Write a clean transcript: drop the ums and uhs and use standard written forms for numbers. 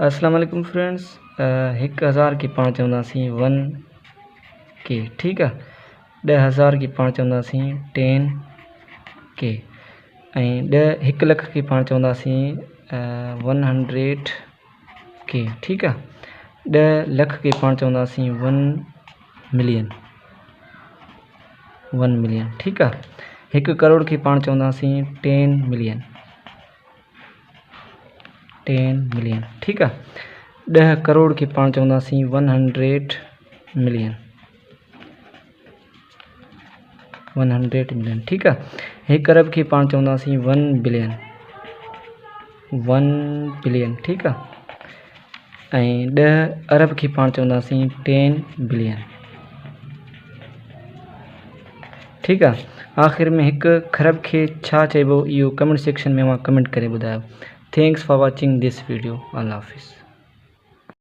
अस्सलाम वालेकुम फ्रेंड्स। 1000 की पाण चवंदासीं 1 के, ठीक है। 10,000 की पाण चवंदासीं 10 के ऐं 1 लख की पाण चवंदासीं 100 के, ठीक है। 10 लख की पाण चवंदासीं 1 मिलियन, ठीक है। 1 करोड़ की पाण चवंदासीं 10 मिलियन, ठीक है। 10 करोड़ की पाण चवंदासीं 100 मिलियन, 100 मिलियन, ठीक है। 1 अरब की पाण चवंदासीं 1 बिलियन, 1 बिलियन, ठीक है। ऐं 10 अरब की पाण चवंदासीं 10 बिलियन, ठीक है। आख़िर में 1 खरब खे छा चइबो इहो कमेंट सेक्शन में कमेंट करे ॿुधायो। Thanks for watching this video. अल्लाह हाफ़िज़।